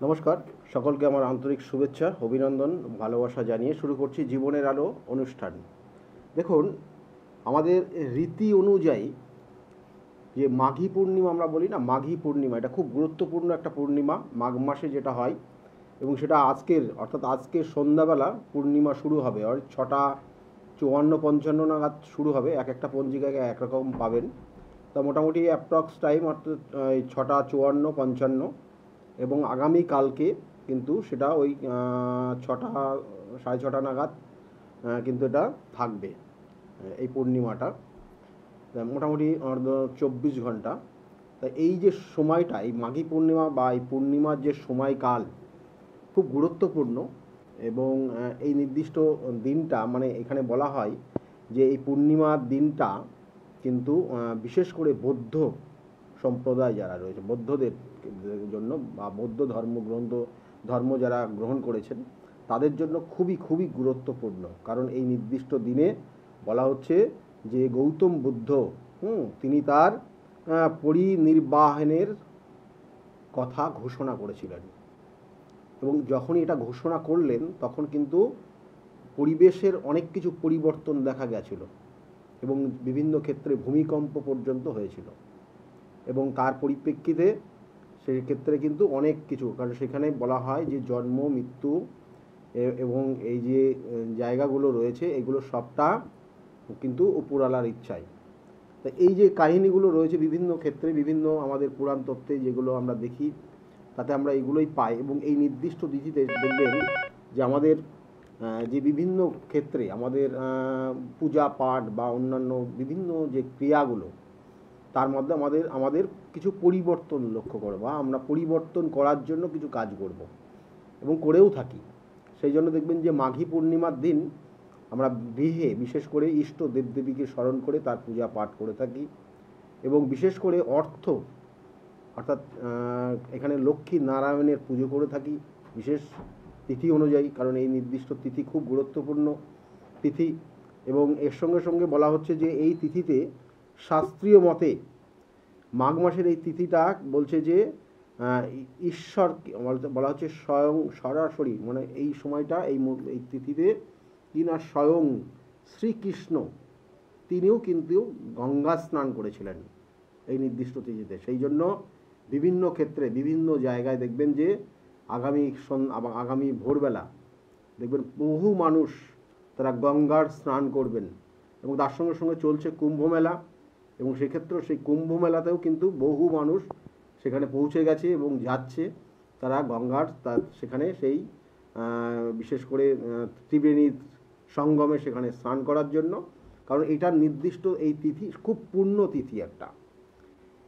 নমস্কার, সকলকে আমার আন্তরিক শুভেচ্ছা, অভিনন্দন, ভালোবাসা জানিয়ে শুরু করছি জীবনের আলো অনুষ্ঠান। দেখুন, আমাদের রীতি অনুযায়ী যে মাঘী পূর্ণিমা আমরা বলি না, মাঘী পূর্ণিমা, এটা খুব গুরুত্বপূর্ণ একটা পূর্ণিমা, মাঘ মাসে যেটা হয়, এবং সেটা আজকে সন্ধ্যাবেলা পূর্ণিমা শুরু হবে, আর 6:54-55 নাগাদ শুরু হবে। এক একটা পঞ্জিকায় একরকম পাবেন, তা মোটামুটি অ্যাপ্রক্স টাইম অর্থাৎ 6:54-55, এবং আগামীকালকে কিন্তু সেটা ওই 6:30 নাগাদ কিন্তু এটা থাকবে, এই পূর্ণিমাটা মোটামুটি 24 ঘন্টা। তা এই যে সময়টা, এই মাঘী পূর্ণিমা বা এই পূর্ণিমার যে সময়কাল খুব গুরুত্বপূর্ণ, এবং এই নির্দিষ্ট দিনটা মানে এখানে বলা হয় যে এই পূর্ণিমার দিনটা কিন্তু বিশেষ করে বৌদ্ধ সম্প্রদায় যারা রয়েছে, বৌদ্ধদের জন্য বা বৌদ্ধ ধর্ম যারা গ্রহণ করেছেন তাদের জন্য খুবই খুবই গুরুত্বপূর্ণ। কারণ এই নির্দিষ্ট দিনে বলা হচ্ছে যে গৌতম বুদ্ধ তিনি তার পরিনির্বাণের কথা ঘোষণা করেছিলেন, এবং যখনই এটা ঘোষণা করলেন তখন কিন্তু পরিবেশের অনেক কিছু পরিবর্তন দেখা গেছিল, এবং বিভিন্ন ক্ষেত্রে ভূমিকম্প পর্যন্ত হয়েছিল, এবং তার পরিপ্রেক্ষিতে সেই ক্ষেত্রে কিন্তু অনেক কিছু, কারণ সেখানে বলা হয় যে জন্ম মৃত্যু এবং এই যে জায়গাগুলো রয়েছে এগুলো সবটা কিন্তু উপরওয়ালার ইচ্ছায়। তা এই যে কাহিনীগুলো রয়েছে বিভিন্ন ক্ষেত্রে, বিভিন্ন আমাদের পুরাণ তত্ত্বে যেগুলো আমরা দেখি তাতে আমরা এগুলোই পাই, এবং এই নির্দিষ্ট তিথিতে দেখবেন যে আমাদের যে বিভিন্ন ক্ষেত্রে আমাদের পূজা পাঠ বা অন্যান্য বিভিন্ন যে ক্রিয়াগুলো তার মধ্যে আমাদের কিছু পরিবর্তন লক্ষ্য করব, বা আমরা পরিবর্তন করার জন্য কিছু কাজ করব এবং করেও থাকি। সেই জন্য দেখবেন যে মাঘী পূর্ণিমার দিন আমরা গৃহে বিশেষ করে ইষ্ট দেবদেবীকে স্মরণ করে তার পূজা পাঠ করে থাকি, এবং বিশেষ করে অর্থাৎ এখানে লক্ষ্মী নারায়ণের পুজো করে থাকি বিশেষ তিথি অনুযায়ী, কারণ এই নির্দিষ্ট তিথি খুব গুরুত্বপূর্ণ তিথি। এবং এর সঙ্গে সঙ্গে বলা হচ্ছে যে এই তিথিতে শাস্ত্রীয় মতে মাঘ মাসের এই তিথিটা বলছে যে ঈশ্বরকে বলা হচ্ছে স্বয়ং সরাসরি, মানে এই সময়টা এই তিথিতে কি না স্বয়ং শ্রীকৃষ্ণ তিনিও কিন্তু গঙ্গা স্নান করেছিলেন এই নির্দিষ্ট তিথিতে। সেই জন্য বিভিন্ন ক্ষেত্রে বিভিন্ন জায়গায় দেখবেন যে আগামী ভোরবেলা দেখবেন বহু মানুষ তারা গঙ্গার স্নান করবেন, এবং তার সঙ্গে সঙ্গে চলছে কুম্ভ মেলা, এবং সেক্ষেত্রেও সেই কুম্ভ মেলাতেও কিন্তু বহু মানুষ সেখানে পৌঁছে গেছে এবং যাচ্ছে তারা গঙ্গার সেখানে সেই বিশেষ করে ত্রিবেণী সঙ্গমে সেখানে স্নান করার জন্য, কারণ এটার নির্দিষ্ট এই তিথি খুব পূর্ণ তিথি একটা,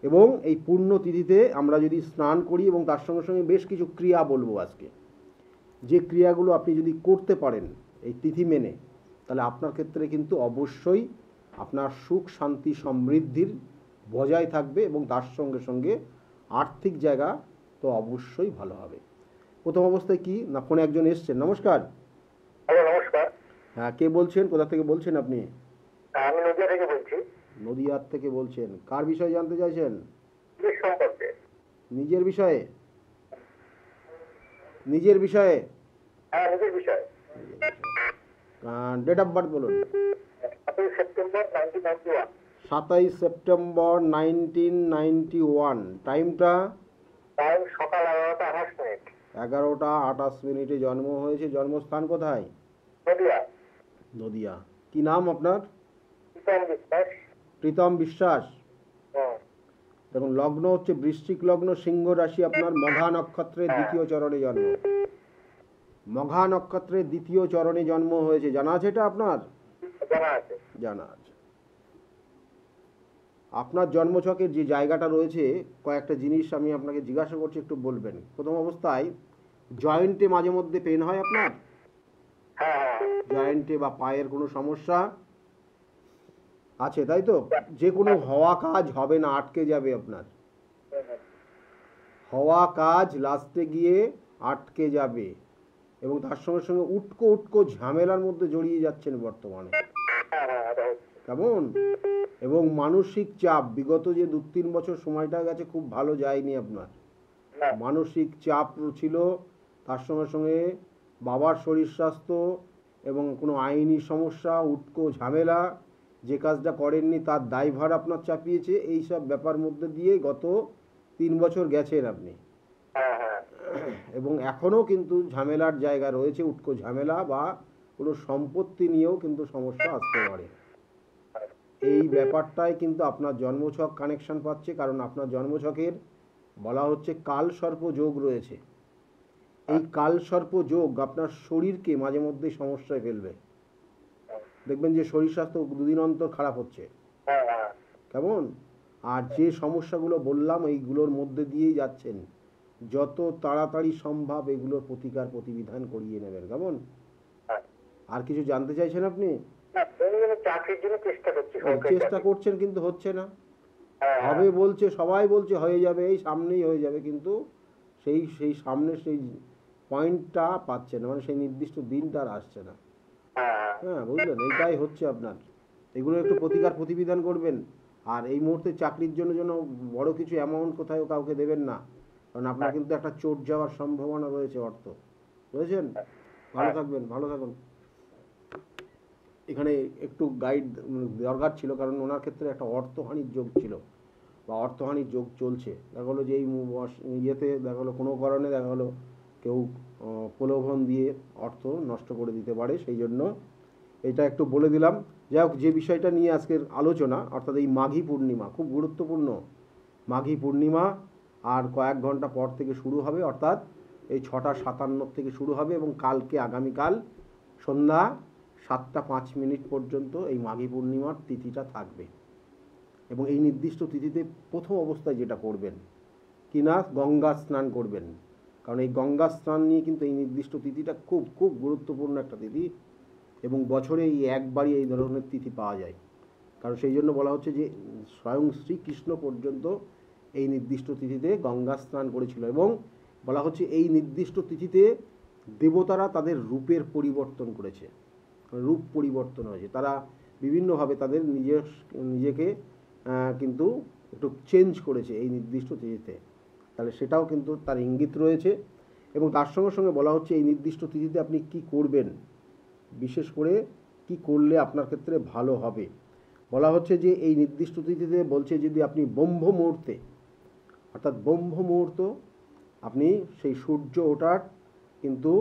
এবং এই পূর্ণ তিথিতে আমরা যদি স্নান করি এবং তার সঙ্গে সঙ্গে বেশ কিছু ক্রিয়া বলবো আজকে, যে ক্রিয়াগুলো আপনি যদি করতে পারেন এই তিথি মেনে, তাহলে আপনার ক্ষেত্রে কিন্তু অবশ্যই আপনার সুখ শান্তি সমৃদ্ধির বজায় থাকবে, এবং তার সঙ্গে সঙ্গে আর্থিক জায়গা তো অবশ্যই ভালো হবে। প্রথম অবস্থায় কি না, ফোনে একজন এসছেন। নমস্কার। নমস্কার। হ্যাঁ, কে বলছেন, কোথা থেকে বলছেন আপনি? আমি নদিয়া থেকে বলছি। নদিয়ার থেকে বলছেন, কার বিষয়ে জানতে চাইছেন? সম্পর্কে। নিজের বিষয়ে? নিজের বিষয়ে? হ্যাঁ, নিজের বিষয়ে। ডেট অফ বার্থ বলুন। 27 সেপ্টেম্বর 1991। 27 সেপ্টেম্বর 1991। টাইমটা? টাইম সকাল 11:28। 11:28 জন্ম হয়েছে। জন্মস্থান কোথায়? নদিয়া। নদিয়া। কি নাম আপনার? প্রীতম বিশ্বাস। প্রীতম বিশ্বাস। দেখুন, লগ্ন হচ্ছে বৃশ্চিক লগ্ন, সিংহ রাশি, আপনার মঘা নক্ষত্রের দ্বিতীয় চরণে জন্ম। মঘা নক্ষত্রের দ্বিতীয় চরণে জন্ম হয়েছে, জানা আছে এটা আপনার? জানা আছে। জানা আছে। আপনার জন্মছকের যে জায়গাটা রয়েছে কয়েকটা জিনিস আমি আপনাকে জিজ্ঞাসা করছি, একটু বলবেন। প্রথম অবস্থায় জয়েন্টে মাঝে মধ্যে পেন হয় আপনার? হ্যাঁ হ্যাঁ জয়েন্টে বা পায়ের কোনো সমস্যা আছে, তাই তো? যে কোনো হওয়া কাজ হবে না, আটকে যাবে আপনার। হওয়া কাজ লাস্টে গিয়ে আটকে যাবে, এবং তার সঙ্গে সঙ্গে উটকো উটকো ঝামেলার মধ্যে জড়িয়ে যাচ্ছেন বর্তমানে, হ্যাঁ হ্যাঁ এটা হচ্ছে। কেমন? এবং মানসিক চাপ, বিগত যে 2-3 বছর সময়টা গেছে খুব ভালো যায়নি আপনার। না মানসিক চাপ ছিল, তার সঙ্গে সঙ্গে বাবার শরীর স্বাস্থ্য এবং কোনো আইনি সমস্যা, উটকো ঝামেলা, যে কাজটা করেননি তার দায়ভার আপনার চাপিয়েছে। এই সব ব্যাপার মধ্যে দিয়ে গত 3 বছর গেছেন আপনি। হ্যাঁ হ্যাঁ এবং এখনও কিন্তু ঝামেলার জায়গা রয়েছে, উটকো ঝামেলা বা কোনো সম্পত্তি নিয়েও কিন্তু সমস্যা আসতে পারে। এই ব্যাপারটাই কিন্তু আপনার জন্মছক কানেকশন পাচ্ছে, কারণ আপনার জন্মছকের বলা হচ্ছে কালসর্প যোগ রয়েছে। এই কালসর্প যোগ আপনার শরীরকে মাঝে মধ্যেই সমস্যায় ফেলবে। দেখবেন যে শরীর স্বাস্থ্য 2 দিন অন্তর খারাপ হচ্ছে, হ্যাঁ হ্যাঁ কেমন? আর যে সমস্যাগুলো বললাম এইগুলোর মধ্যে দিয়েই যাচ্ছেন, যত তাড়াতাড়ি সম্ভব এগুলোর প্রতিকার প্রতিবিধান করিয়ে নেবেন, কেমন? হ্যাঁ। আর কিছু জানতে চাইছেন আপনি? না আমি চাকরির জন্য চেষ্টা করছি সরকারি চেষ্টা চাকরি। করছেন কিন্তু হচ্ছে না। হ্যাঁ হ্যাঁ হবে বলছে, সবাই বলছে হয়ে যাবে, এই সামনেই হয়ে যাবে, কিন্তু সেই সেই সামনে সেই পয়েন্টটা পাচ্ছে না, মানে সেই নির্দিষ্ট দিনটা আর আসছে না। হ্যাঁ হ্যাঁ হ্যাঁ, বুঝলেন? এইটাই হচ্ছে আপনার। এগুলো একটু প্রতিকার প্রতিবিধান করবেন। আর এই মুহূর্তে চাকরির জন্য যেন বড় কিছু অ্যামাউন্ট কোথাও কাউকে দেবেন না, কারণ আপনার কিন্তু একটা চোট যাওয়ার সম্ভাবনা রয়েছে, অর্থ, বুঝেছেন? ভালো থাকবেন, ভালো থাকুন। এখানে একটু গাইড দরকার ছিল, কারণ ওনার ক্ষেত্রে একটা অর্থহানির যোগ ছিল বা অর্থহানির যোগ চলছে। দেখা গেলো যে এই ইয়েতে দেখা গেলো কোনো কারণে দেখা গেলো কেউ প্রলোভন দিয়ে অর্থ নষ্ট করে দিতে পারে, সেই জন্য এটা একটু বলে দিলাম। যাই হোক, যে বিষয়টা নিয়ে আজকের আলোচনা, অর্থাৎ এই মাঘী পূর্ণিমা খুব গুরুত্বপূর্ণ। মাঘী পূর্ণিমা আর কয়েক ঘন্টা পর থেকে শুরু হবে, অর্থাৎ এই 6:57 থেকে শুরু হবে, এবং কালকে আগামীকাল সন্ধ্যা 7:05 পর্যন্ত এই মাঘী পূর্ণিমার তিথিটা থাকবে। এবং এই নির্দিষ্ট তিথিতে প্রথম অবস্থায় যেটা করবেন কি না, গঙ্গা স্নান করবেন, কারণ এই গঙ্গা স্নান নিয়ে কিন্তু এই নির্দিষ্ট তিথিটা খুব খুব গুরুত্বপূর্ণ একটা তিথি, এবং বছরে এই একবারই এই ধরনের তিথি পাওয়া যায়। কারণ সেই জন্য বলা হচ্ছে যে স্বয়ং শ্রীকৃষ্ণ পর্যন্ত এই নির্দিষ্ট তিথিতে গঙ্গা স্নান করেছিল, এবং বলা হচ্ছে এই নির্দিষ্ট তিথিতে দেবতারা তাদের রূপের পরিবর্তন করেছে, রূপ পরিবর্তন হয়েছে, তারা বিভিন্নভাবে তাদের নিজেকে কিন্তু একটু চেঞ্জ করেছে এই নির্দিষ্ট তিথিতে। তাহলে সেটাও কিন্তু তার ইঙ্গিত রয়েছে। এবং তার সঙ্গে সঙ্গে বলা হচ্ছে এই নির্দিষ্ট তিথিতে আপনি কি করবেন, বিশেষ করে কি করলে আপনার ক্ষেত্রে ভালো হবে। বলা হচ্ছে যে এই নির্দিষ্ট তিথিতে বলছে যদি আপনি ব্রহ্ম মুহূর্তে, অর্থাৎ ব্রহ্ম মুহূর্ত, আপনি সেই সূর্য ওঠার কিন্তু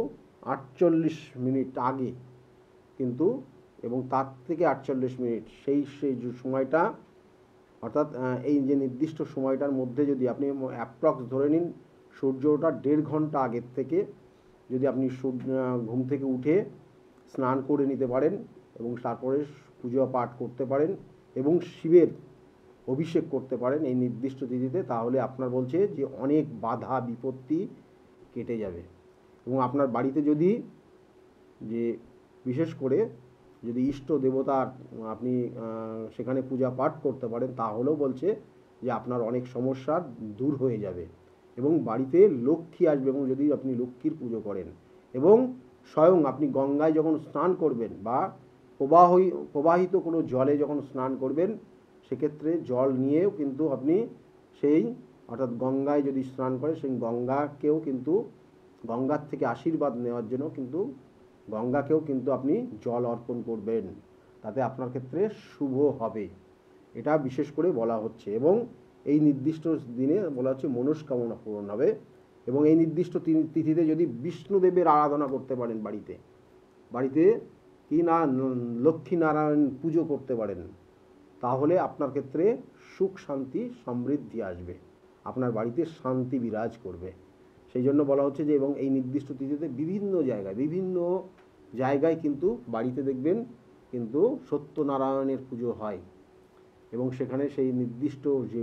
48 মিনিট আগে কিন্তু, এবং তার থেকে 48 মিনিট সেই সেই যে সময়টা, অর্থাৎ এই যে নির্দিষ্ট সময়টার মধ্যে যদি আপনি অ্যাপ্রক্স ধরে নিন সূর্য ওঠার 1.5 ঘন্টা আগের থেকে যদি আপনি ঘুম থেকে উঠে স্নান করে নিতে পারেন এবং তারপরে পুজো পাঠ করতে পারেন এবং শিবের অভিষেক করতে পারেন এই নির্দিষ্ট তিথিতে, তাহলে আপনার বলছে যে অনেক বাধা বিপত্তি কেটে যাবে। এবং আপনার বাড়িতে যদি যে বিশেষ করে যদি ইষ্ট দেবতার আপনি সেখানে পূজা পাঠ করতে পারেন, তাহলেও বলছে যে আপনার অনেক সমস্যা দূর হয়ে যাবে এবং বাড়িতে লক্ষ্মী আসবে। এবং যদি আপনি লক্ষ্মীর পুজো করেন এবং স্বয়ং আপনি গঙ্গায় যখন স্নান করবেন বা প্রবাহিত কোনো জলে যখন স্নান করবেন, সেক্ষেত্রে জল নিয়েও কিন্তু আপনি সেই, অর্থাৎ গঙ্গায় যদি স্নান করে সেই গঙ্গাকেও কিন্তু, গঙ্গার থেকে আশীর্বাদ নেওয়ার জন্য কিন্তু গঙ্গাকেও কিন্তু আপনি জল অর্পণ করবেন, তাতে আপনার ক্ষেত্রে শুভ হবে, এটা বিশেষ করে বলা হচ্ছে। এবং এই নির্দিষ্ট দিনে বলা হচ্ছে মনস্কামনা পূরণ হবে। এবং এই নির্দিষ্ট তিথিতে যদি বিষ্ণুদেবের আরাধনা করতে পারেন বাড়িতে, বাড়িতে কি না লক্ষ্মী নারায়ণ পুজো করতে পারেন, তাহলে আপনার ক্ষেত্রে সুখ শান্তি সমৃদ্ধি আসবে, আপনার বাড়িতে শান্তি বিরাজ করবে। সেই জন্য বলা হচ্ছে যে, এবং এই নির্দিষ্ট তিথিতে বিভিন্ন জায়গায় কিন্তু বাড়িতে দেখবেন কিন্তু সত্যনারায়ণের পুজো হয়, এবং সেখানে সেই নির্দিষ্ট যে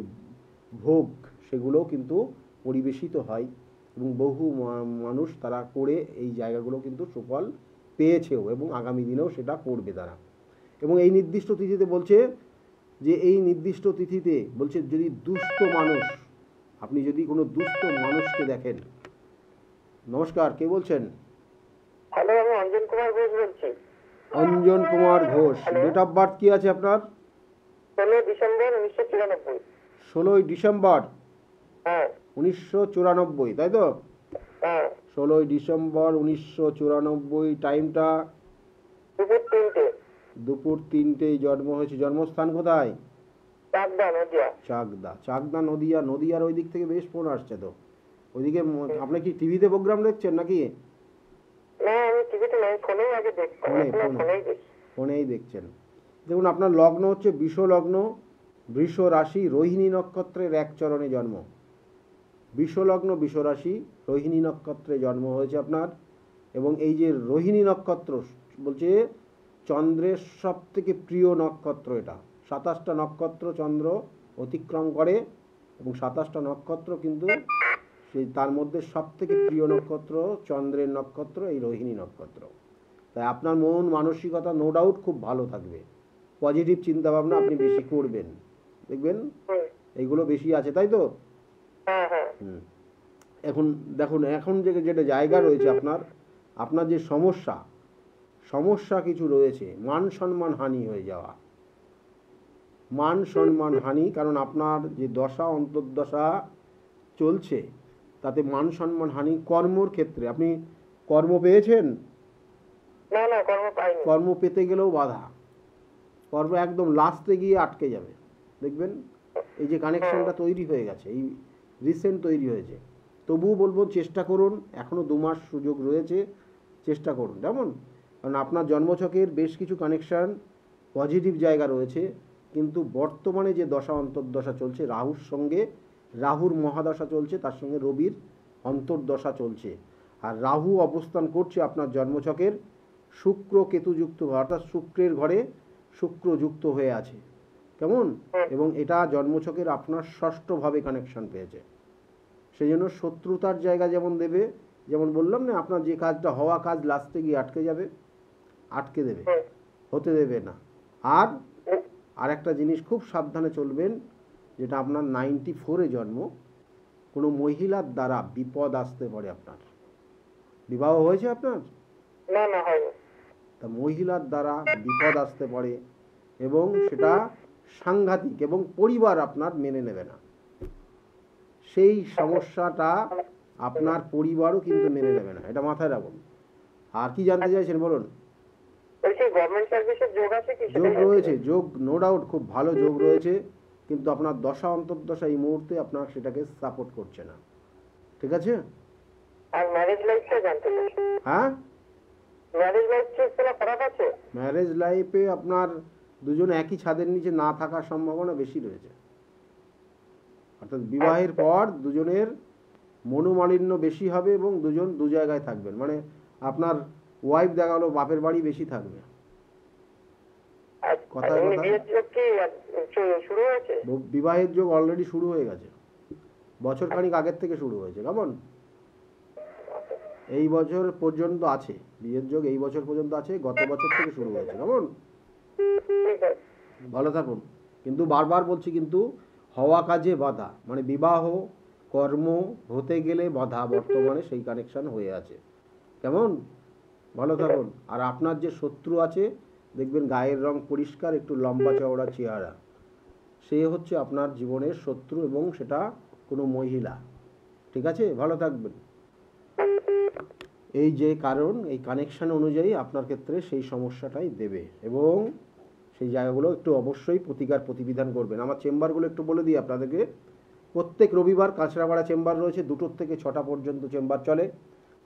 ভোগ সেগুলোও কিন্তু পরিবেশিত হয় এবং বহু মানুষ তারা করে এই জায়গাগুলো কিন্তু সুফল পেয়েছেও এবং আগামী দিনেও সেটা করবে তারা। এবং এই নির্দিষ্ট তিথিতে বলছে যে এই নির্দিষ্ট তিথিতে বলছে যদি দুস্থ মানুষ, আপনি যদি কোনো দুস্থ মানুষকে দেখেন। নমস্কার, কে বলছেন? হ্যালো, আমি অঞ্জন কুমার ঘোষ বলছি। Anjan Kumar Ghosh. Date of birth কি আছে আপনার? 16 ডিসেম্বর 1994। 16ই ডিসেম্বর হ্যাঁ 1994, তাই তো? হ্যাঁ, 16ই ডিসেম্বর 1994। টাইমটা দুপুর 3টে। দুপুর 3টেয় জন্ম হয়েছে। জন্মস্থান কোথায়? চাকদা, নদিয়া। চাকদা। চাকদা নদিয়া। নদিয়ার ওই দিক থেকে বেশ ফোন আসছে তো ওইদিকে। আপনি কি টিভিতে প্রোগ্রাম দেখছেন নাকি? না, আমি টিভিতে নাই, ফোনেই আগে দেখতাম। এখন ফোনেই দেখি। ফোনেই দেখছেন। দেখুন, আপনার লগ্ন হচ্ছে বৃষ লগ্ন, বৃষ রাশি, রোহিণী নক্ষত্রের এক চরণে জন্ম। বৃষ লগ্ন, বৃষ রাশি, রোহিণী নক্ষত্রে জন্ম হয়েছে আপনার। এবং এই যে রোহিণী নক্ষত্র বলছে চন্দ্রের সব থেকে প্রিয় নক্ষত্র এটা। 27টা নক্ষত্র চন্দ্র অতিক্রম করে এবং 27টা নক্ষত্র কিন্তু সেই তার মধ্যে সব থেকে প্রিয় নক্ষত্র চন্দ্রের নক্ষত্র এই রোহিণী নক্ষত্র। তাই আপনার মন মানসিকতা নো ডাউট খুব ভালো থাকবে। পজিটিভ চিন্তাভাবনা আপনি বেশি করবেন, দেখবেন এইগুলো বেশি আছে, তাই তো? হ্যাঁ হ্যাঁ। এখন দেখুন, এখন যেটা জায়গা রয়েছে আপনার যে সমস্যা কিছু রয়েছে, মান সম্মান হানি হয়ে যাওয়া, মান সম্মান হানি। কারণ আপনার যে দশা অন্তর্দশা চলছে তাতে মান সম্মান হানি। কর্মর ক্ষেত্রে আপনি কর্ম পেয়েছেন? না না, কর্ম পাইনি। কর্ম পেতে গেলেও বাধা, কর্ম একদম লাস্টে গিয়ে আটকে যাবে, দেখবেন। এই যে কানেকশনটা তৈরি হয়ে গেছে, এই রিসেন্ট তৈরি হয়েছে। তবুও বলবো চেষ্টা করুন, এখনও 2 মাস সুযোগ রয়েছে, চেষ্টা করুন। যেমন কারণ আপনার জন্মছকের বেশ কিছু কানেকশান পজিটিভ জায়গা রয়েছে, কিন্তু বর্তমানে যে দশা অন্তর্দশা চলছে, রাহুর সঙ্গে রাহুর মহাদশা চলছে, তার সঙ্গে রবির অন্তর্দশা চলছে। আর রাহু অবস্থান করছে আপনার জন্মছকের শুক্র কেতুযুক্ত, অর্থাৎ শুক্রের ঘরে শুক্র যুক্ত হয়ে আছে, কেমন? এবং এটা জন্মছকের আপনার ষষ্ঠভাবে কানেকশন পেয়েছে। সেই জন্য শত্রুতার জায়গা যেমন দেবে, যেমন বললাম না, আপনার যে কাজটা হওয়া কাজ লাস্টে গিয়ে আটকে যাবে, আটকে দেবে, হতে দেবে না। আর একটা জিনিস খুব সাবধানে চলবেন, যেটা আপনার 94-এ জন্ম, কোনো মহিলার দ্বারা বিপদ আসতে পারে আপনার। বিবাহ হয়েছে আপনার? না না, হয়নি। তা মহিলার দ্বারা বিপদ আসতে পারে এবং সেটা সাংঘাতিক, এবং পরিবার আপনার মেনে নেবে না। সেই সমস্যাটা আপনার পরিবারও কিন্তু মেনে নেবে না, এটা মাথায় রাখুন। আর কি জানতে চাইছেন বলুন? বলছি গভর্নমেন্ট সার্ভিসের যোগ আছে কি? যোগ রয়েছে, যোগ নো ডাউট খুব ভালো যোগ রয়েছে, কিন্তু আপনার দশা অন্তর্দশা এই মুহূর্তে আপনার সেটাকে সাপোর্ট করছে না, ঠিক আছে? আর ম্যারেজ লাইফটা জানতে চাই। হ্যাঁ, ম্যারেজ লাইফ কোনো খারাপ আছে? ম্যারেজ লাইফে আপনার দুজন একই ছাদের নিচে না থাকার সম্ভাবনা বেশি রয়েছে। অর্থাৎ বিবাহের পর দুজনের মনোমালিন্য বেশি হবে এবং দুজন দু জায়গায় থাকবেন। মানে আপনার ওয়াইফ দেখা গেলো বাপের বাড়ি বেশি থাকবে। কথায় কথায় বিয়ের যোগ কি শুরু হয়েছে? বিবাহের যোগ অলরেডি শুরু হয়ে গেছে, বছর খানিক আগের থেকে শুরু হয়েছে, কেমন? এই বছর পর্যন্ত আছে বিয়ের যোগ, এই বছর পর্যন্ত আছে, গত বছর থেকে শুরু হয়েছে, কেমন? ভালো থাকুন। কিন্তু বারবার বলছি, কিন্তু হওয়া কাজে বাধা, মানে বিবাহ কর্ম হতে গেলে বাধা বর্তমানে সেই কানেকশন হয়ে আছে, কেমন? ভালো থাকুন। আর আপনার যে শত্রু আছে, দেখবেন গায়ের রং পরিষ্কার, একটু লম্বা চওড়া চেহারা, সে হচ্ছে আপনার জীবনের শত্রু এবং সেটা কোনো মহিলা, ঠিক আছে? ভালো থাকবেন। এই যে কারণ, এই কানেকশন অনুযায়ী আপনার ক্ষেত্রে সেই সমস্যাটাই দেবে এবং সেই জায়গাগুলো একটু অবশ্যই প্রতিবিধান করবেন। আমার চেম্বারগুলো একটু বলে দিই আপনাদেরকে। প্রত্যেক রবিবার কাঁচরাপাড়া চেম্বার রয়েছে, 2টো থেকে 6টা পর্যন্ত চেম্বার চলে।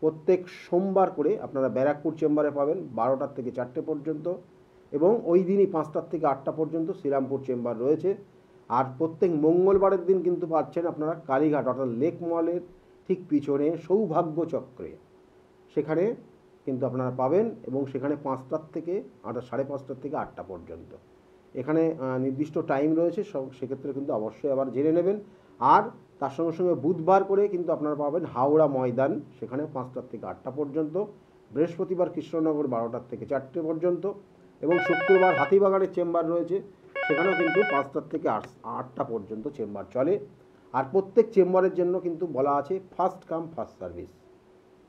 প্রত্যেক সোমবার করে আপনারা ব্যারাকপুর চেম্বারে পাবেন 12টা থেকে 4টে পর্যন্ত, এবং ওই দিনই 5টা থেকে 8টা পর্যন্ত শ্রীরামপুর চেম্বার রয়েছে। আর প্রত্যেক মঙ্গলবারের দিন কিন্তু পাচ্ছেন আপনারা কালীঘাট, অর্থাৎ লেক মলের ঠিক পিছনে সৌভাগ্য চক্রে, সেখানে কিন্তু আপনারা পাবেন, এবং সেখানে 5টা থেকে 5:30 থেকে 8টা পর্যন্ত। এখানে নির্দিষ্ট টাইম রয়েছে, সেক্ষেত্রে কিন্তু অবশ্যই আবার জেনে নেবেন। আর তার সঙ্গে সঙ্গে বুধবার করে কিন্তু আপনারা পাবেন হাওড়া ময়দান, সেখানে 5টার থেকে 8টা পর্যন্ত, বৃহস্পতিবার কৃষ্ণনগর 12টার থেকে 4টে পর্যন্ত, এবং শুক্রবার হাতিবাগানের চেম্বার রয়েছে, সেখানেও কিন্তু 5টার থেকে 8টা পর্যন্ত চেম্বার চলে। আর প্রত্যেক চেম্বারের জন্য কিন্তু বলা আছে ফার্স্ট কাম ফার্স্ট সার্ভিস,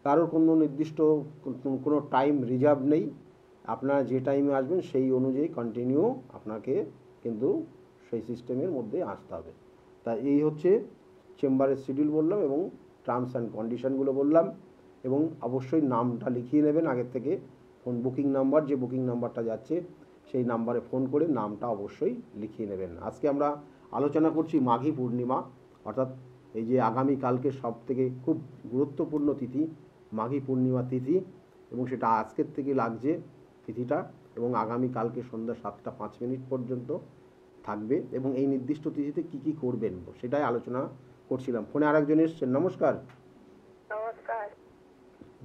কারোর কোনো নির্দিষ্ট কোনো টাইম রিজার্ভ নেই। আপনারা যে টাইমে আসবেন সেই অনুযায়ী কন্টিনিউ আপনাকে কিন্তু সেই সিস্টেমের মধ্যে আসতে হবে। তা এই হচ্ছে চেম্বারের শিডিউল বললাম এবং টার্মস অ্যান্ড কন্ডিশনগুলো বললাম। এবং অবশ্যই নামটা লিখিয়ে নেবেন আগের থেকে, ফোন বুকিং নাম্বার, যে বুকিং নাম্বারটা যাচ্ছে সেই নাম্বারে ফোন করে নামটা অবশ্যই লিখিয়ে নেবেন। আজকে আমরা আলোচনা করছি মাঘী পূর্ণিমা, অর্থাৎ এই যে আগামীকালকে সব থেকে খুব গুরুত্বপূর্ণ তিথি মাঘী পূর্ণিমা তিথি, এবং সেটা আজকের থেকে লাগছে তিথিটা, এবং আগামীকালকে সন্ধ্যা 7টা 5 মিনিট পর্যন্ত থাকবে। এবং এই নির্দিষ্ট তিথিতে কি কি করবেন সেটাই আলোচনা করছিলাম। ফোনে আরেকজন এসছেন। নমস্কার। নমস্কার।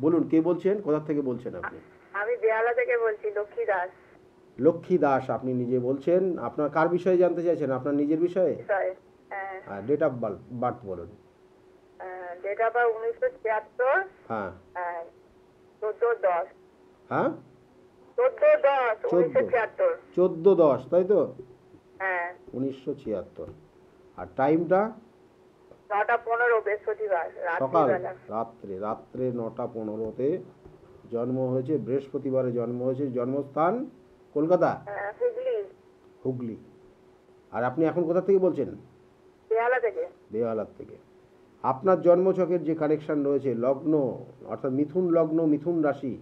বলুন, কে বলছেন, কোথা থেকে বলছেন আপনি? আমি বেহালা থেকে বলছি, লক্ষ্মী দাস। লক্ষ্মী দাস, আপনি নিজে বলছেন। আপনার কার বিষয়ে জানতে চাইছেন? আপনার নিজের বিষয়ে? হ্যাঁ। ডেট অফ বার্থ বলুন। Date of birth 1976। হ্যাঁ। 14/10। হ্যাঁ, 14/10 1976। 14/10, তাই তো? হ্যাঁ। 1976। আর টাইমটা? 9:15 বৃহস্পতিবার সকাল, রাত্রিবেলা। রাত্রে 9:15-তে জন্ম হয়েছে, বৃহস্পতিবারে জন্ম হয়েছে। জন্মস্থান কলকাতা? হুগলি। হুগলি। আর আপনি এখন কোথা থেকে বলছেন? বেহালা থেকে। বেহালার থেকে। আপনার জন্মছকের যে কানেকশন রয়েছে, লগ্ন অর্থাৎ মিথুন লগ্ন, মিথুন রাশি,